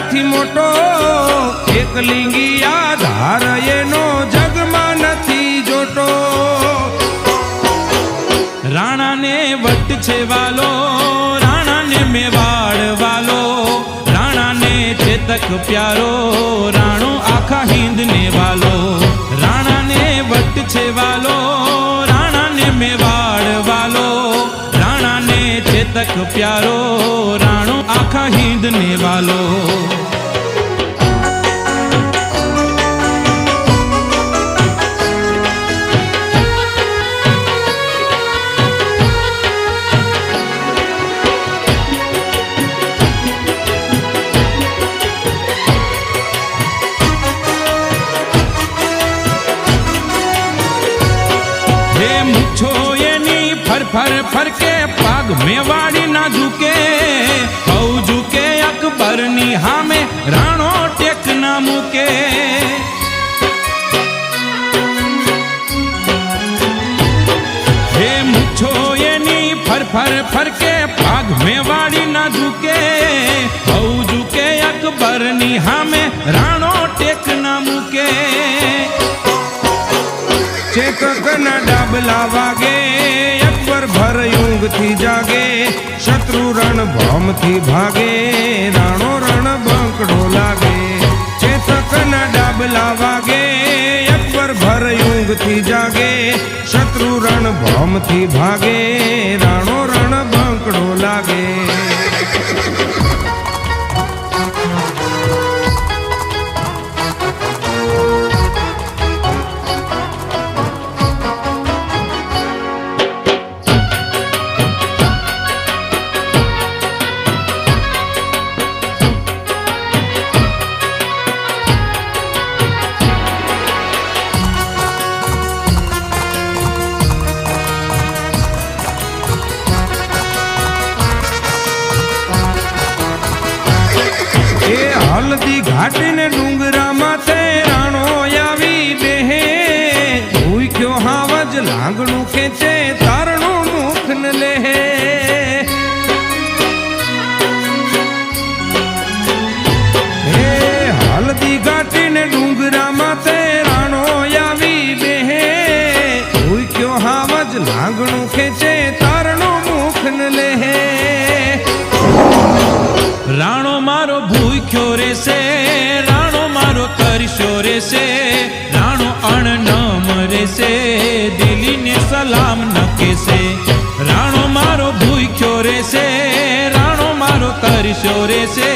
નથી મોટો, એકલિંગી આધાર એનો જગમાં નથી જોટો. રાણાને વટ છે વાલો, રાણાને મેવાડ વાલો, રાણાને ચેતક પ્યારો, રાણો આખા હિંદ ને વાલો. રાણાને વટ છે વાલો, રાણાને મેવાડ વાલો, રાણાને ચેતક પ્યારો, રાણો આખા હિંદ ને વાલો. फर फर के पाग मेवाड़ी ना झुके, हौ झुके अकबर नी हामे राणो टेक ना मुके. हे मुछो एनी फर फर फर के पाग मेवाड़ी ना झुके, हौ झुके अकबर नी हामे राणो टेक ना मुके. चेतक ना डाबला वागे, अकबर भर यूंग थी जागे, शत्रु रण भौम थी भागे, राणो रण बंकड़ो लागे. चेतक ना डाबला वागे, अकबर भर यूंग थी जागे, शत्रु रण भौम थी भागे, राणो रण बंकड़ो लागे. हल्दी घाटी ने डूंगरा माथे राणो आवी देहे, भूख्यो हावज लांगणू खेचे तारणो मुख न लेहे. हे हल्दी घाटी ने डूंगरा माथे राणो आवी देहे, भूख्यो हावज लांगणू खेचे तारणो मुख न लेहे. राणो मारो भूख्यो रे से, राणो मारो करशो रे से, राणो अण न मरे से, दिली ने सलाम न केसे. राणो मारो भूख्यो रे से, राणो मारो करशो रे से.